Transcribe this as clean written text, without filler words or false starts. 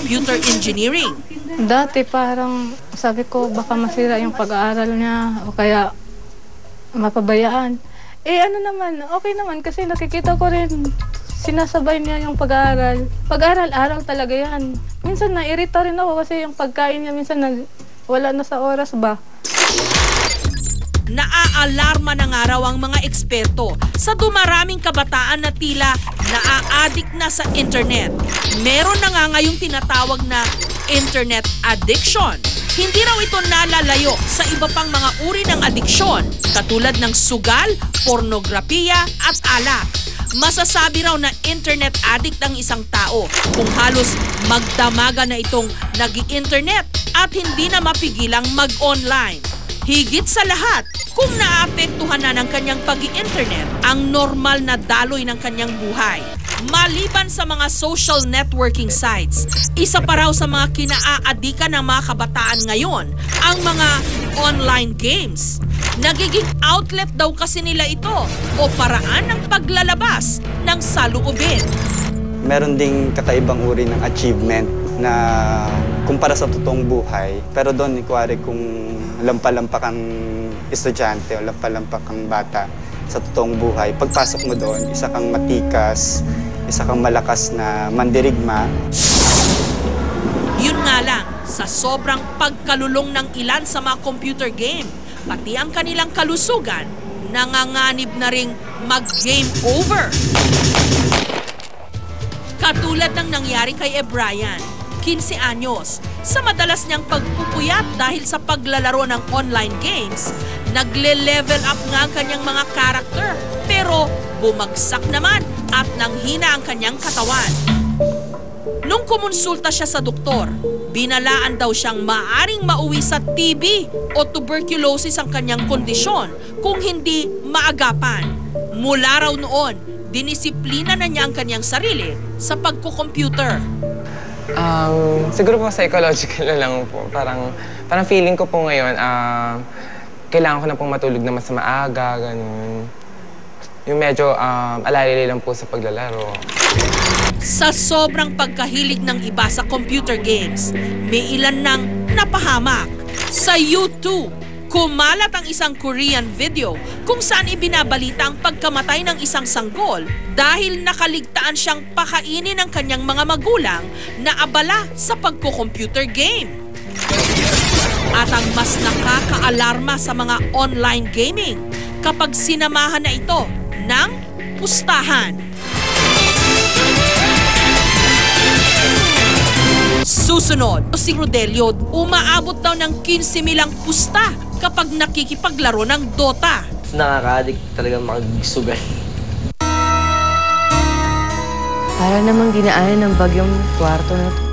computer engineering. Dati parang sabi ko baka masira yung pag-aaral niya o kaya mapabayaan. Eh ano naman, okay naman kasi nakikita ko rin sinasabay niya yung pag-aaral. Pag-aaral-aral talaga yan. Minsan nairita rin ako kasi yung pagkain niya minsan wala na sa oras ba. Naaalarma na nga raw ang mga eksperto sa dumaraming kabataan na tila naa-addict na sa internet. Meron na nga ngayong tinatawag na internet addiction. Hindi raw ito nalalayo sa iba pang mga uri ng adiksyon katulad ng sugal, pornografiya at alak. Masasabi raw na internet addict ang isang tao kung halos magdamaga na itong nag-internet at hindi na mapigilang mag-online. Higit sa lahat, kung naapektuhan na ng kanyang pag-i-internet ang normal na daloy ng kanyang buhay. Maliban sa mga social networking sites, isa pa raw sa mga kinaaadikan ng mga kabataan ngayon ang mga online games. Nagiging outlet daw kasi nila ito o paraan ng paglalabas ng saloobin. Meron ding kakaibang uri ng achievement na kumpara sa totoong buhay. Pero doon, kuwari kung lampa-lampa kang estudyante o lampa-lampa kang bata sa totoong buhay, pagpasok mo doon, isa kang matikas, isa kang malakas na mandirigma. Yun nga lang, sa sobrang pagkalulong ng ilan sa mga computer game, pati ang kanilang kalusugan, nanganganib na ring mag-game over. Katulad ng nangyari kay Brian, 15 anyos, sa madalas niyang pagpupuyat dahil sa paglalaro ng online games, nagle-level up nga ang kanyang mga karakter, pero bumagsak naman at nanghina ang kanyang katawan. Nung kumonsulta siya sa doktor, binalaan daw siyang maaring mauwi sa TB o tuberculosis ang kanyang kondisyon kung hindi maagapan. Mula raw noon, dinisiplina na niya ang kanyang sarili sa pagko-computer. Siguro po psychological na lang po. Parang feeling ko po ngayon, kailangan ko na pong matulog na mas maaga, ganun. Yung medyo alalili lang po sa paglalaro. Sa sobrang pagkahilig ng iba sa computer games, may ilan nang napahamak. Sa YouTube, kumalat ang isang Korean video kung saan ibinabalita ang pagkamatay ng isang sanggol dahil nakaligtaan siyang pakainin ng kanyang mga magulang na abala sa pagko-computer game. At ang mas nakakaalarma sa mga online gaming kapag sinamahan na ito ng pustahan. Susunod, si Rodelio, umaabot daw ng 15,000 ang pusta kapag nakikipaglaro ng Dota. Nakaka-addict talaga magsugal. Para namang dinaanan ng bagyong kwarto na to.